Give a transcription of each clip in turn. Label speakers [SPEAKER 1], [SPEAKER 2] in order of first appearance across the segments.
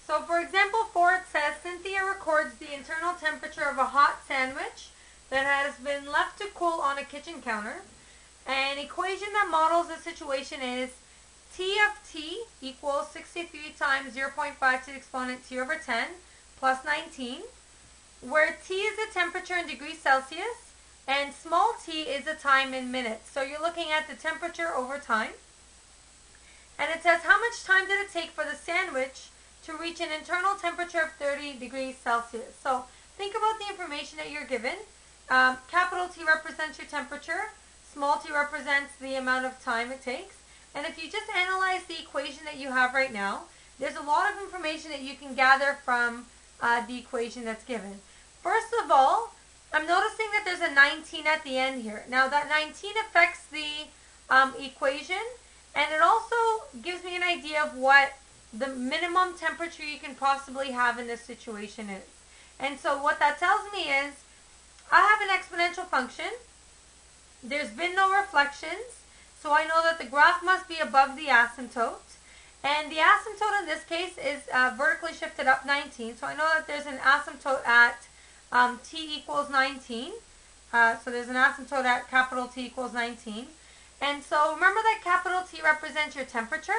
[SPEAKER 1] So for example 4, it says Cynthia records the internal temperature of a hot sandwich that has been left to cool on a kitchen counter. An equation that models the situation is T of T equals 63 times 0.5 to the exponent T over 10 plus 19, where T is the temperature in degrees Celsius and small t is the time in minutes. So you're looking at the temperature over time. And it says how much time did it take for the sandwich to reach an internal temperature of 30 degrees Celsius. So think about the information that you're given. Capital T represents your temperature. Small t represents the amount of time it takes. And if you just analyze the equation that you have right now, there's a lot of information that you can gather from the equation that's given. First of all, I'm noticing that there's a 19 at the end here. Now that 19 affects the equation, and it also gives me an idea of what the minimum temperature you can possibly have in this situation is. And so what that tells me is I have an exponential function. There's been no reflections, so I know that the graph must be above the asymptote. And the asymptote in this case is vertically shifted up 19, so I know that there's an asymptote at t equals 19. So there's an asymptote at capital T equals 19. And so remember that capital T represents your temperature.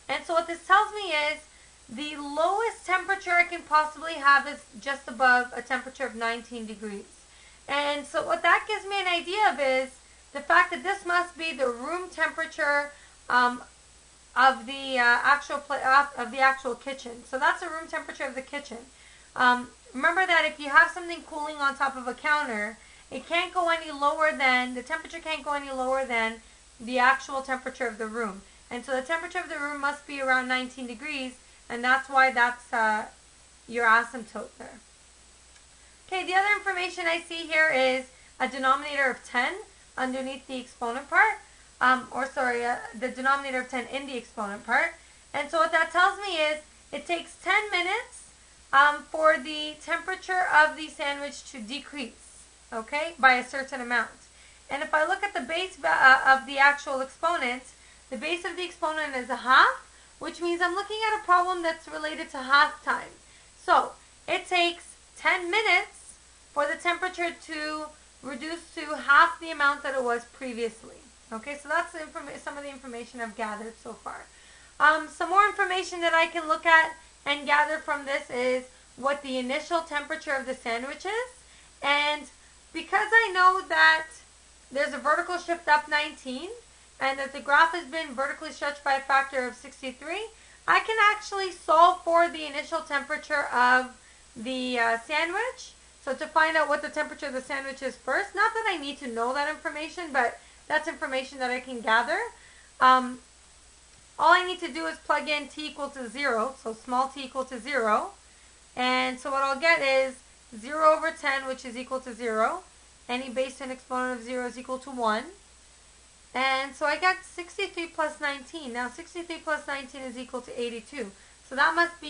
[SPEAKER 1] And so what this tells me is the lowest temperature I can possibly have is just above a temperature of 19 degrees. And so what that gives me an idea of is the fact that this must be the room temperature of the actual kitchen. So that's the room temperature of the kitchen. Remember that if you have something cooling on top of a counter, it can't go any lower than, the temperature can't go any lower than the actual temperature of the room. And so the temperature of the room must be around 19 degrees, and that's why that's your asymptote there. Okay, the other information I see here is a denominator of 10 underneath the exponent part, the denominator of 10 in the exponent part. And so what that tells me is it takes 10 minutes for the temperature of the sandwich to decrease, okay, by a certain amount. And if I look at the base of the actual exponent, the base of the exponent is a half, which means I'm looking at a problem that's related to half time. So it takes 10 minutes for the temperature to reduce to half the amount that it was previously. Okay, so that's some of the information I've gathered so far. Some more information that I can look at and gather from this is what the initial temperature of the sandwich is. And because I know that there's a vertical shift up 19, and that the graph has been vertically stretched by a factor of 63, I can actually solve for the initial temperature of the sandwich. So to find out what the temperature of the sandwich is first, not that I need to know that information, but that's information that I can gather. All I need to do is plug in t equal to 0, so small t equal to 0. And so what I'll get is 0 over 10, which is equal to 0. Any base 10 exponent of 0 is equal to 1. And so I got 63 plus 19. Now 63 plus 19 is equal to 82. So that must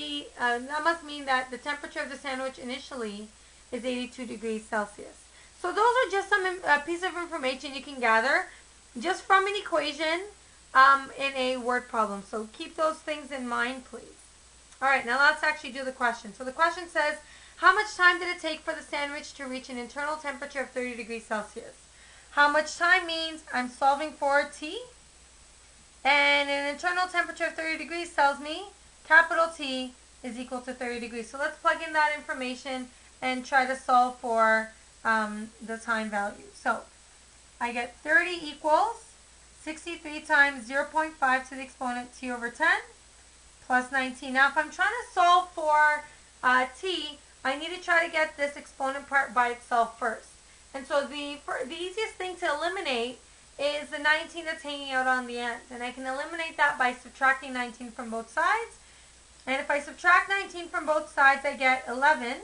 [SPEAKER 1] mean that the temperature of the sandwich initially is 82 degrees Celsius. So those are just some piece of information you can gather just from an equation in a word problem. So keep those things in mind, please. All right, now let's actually do the question. So the question says, how much time did it take for the sandwich to reach an internal temperature of 30 degrees Celsius? How much time means I'm solving for t, and an internal temperature of 30 degrees tells me capital T is equal to 30 degrees. So let's plug in that information and try to solve for the time value. So I get 30 equals 63 times 0.5 to the exponent t over 10 plus 19. Now if I'm trying to solve for t, I need to try to get this exponent part by itself first. And so the easiest thing to eliminate is the 19 that's hanging out on the end. And I can eliminate that by subtracting 19 from both sides. And if I subtract 19 from both sides, I get 11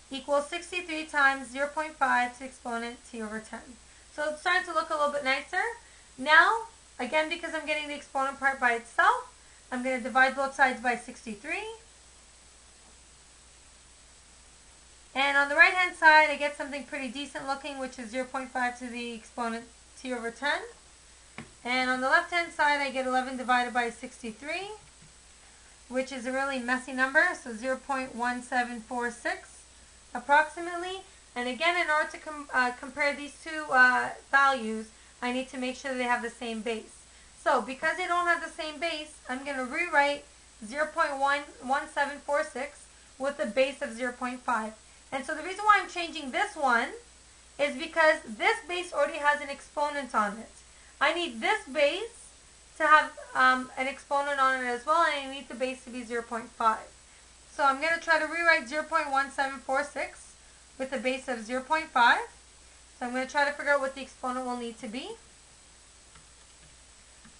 [SPEAKER 1] equals 63 times 0.5 to the exponent t over 10. So it's starting to look a little bit nicer. Now, again, because I'm getting the exponent part by itself, I'm going to divide both sides by 63. And on the right hand side, I get something pretty decent looking, which is 0.5 to the exponent t over 10. And on the left hand side, I get 11 divided by 63. which is a really messy number, so 0.1746 approximately. And again, in order to compare these two values, I need to make sure they have the same base. So because they don't have the same base, I'm going to rewrite 0.1746 with a base of 0.5. And so the reason why I'm changing this one is because this base already has an exponent on it. I need this base to have an exponent on it as well, and I need the base to be 0.5. So I'm going to try to rewrite 0.1746 with a base of 0.5. So I'm going to try to figure out what the exponent will need to be.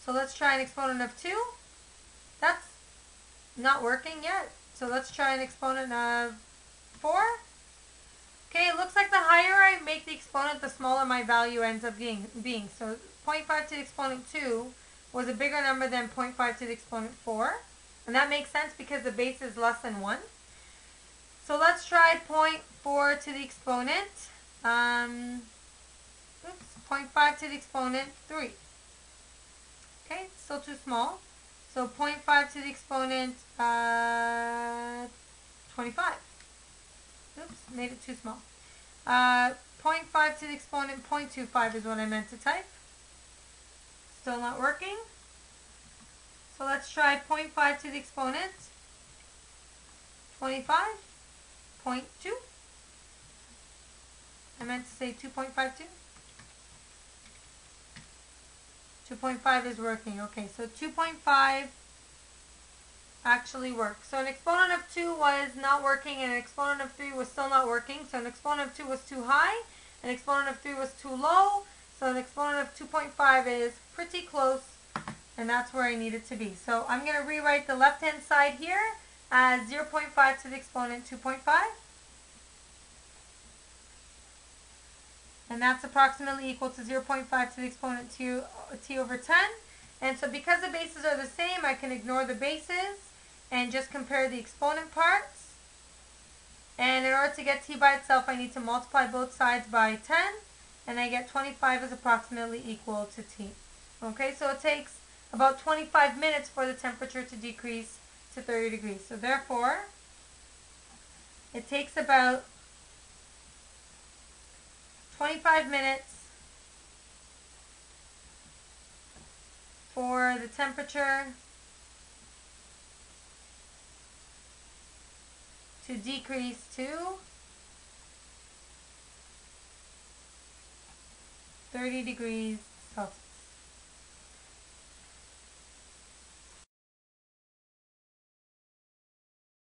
[SPEAKER 1] So let's try an exponent of 2. That's not working yet. So let's try an exponent of 4. Okay, it looks like the higher I make the exponent, the smaller my value ends up being. So 0.5 to the exponent 2 was a bigger number than 0.5 to the exponent 4. And that makes sense because the base is less than 1. So let's try 0.4 to the exponent. 0.5 to the exponent 3. Okay, still too small. So 0.5 to the exponent 25. Oops, made it too small. 0.5 to the exponent 0.25 is what I meant to type. Still not working. So let's try 0.5 to the exponent 25.2. I meant to say 2.52. 2.5 is working. Okay, so 2.5 actually works. So an exponent of 2 was not working, and an exponent of 3 was still not working. So an exponent of 2 was too high, an exponent of 3 was too low. So an exponent of 2.5 is pretty close, and that's where I need it to be. So I'm going to rewrite the left-hand side here as 0.5 to the exponent 2.5. And that's approximately equal to 0.5 to the exponent t over 10. And so because the bases are the same, I can ignore the bases and just compare the exponent parts. And in order to get t by itself, I need to multiply both sides by 10. And I get 25 is approximately equal to t. Okay, so it takes about 25 minutes for the temperature to decrease to 30 degrees. So therefore, it takes about 25 minutes for the temperature to decrease to 30 degrees Celsius.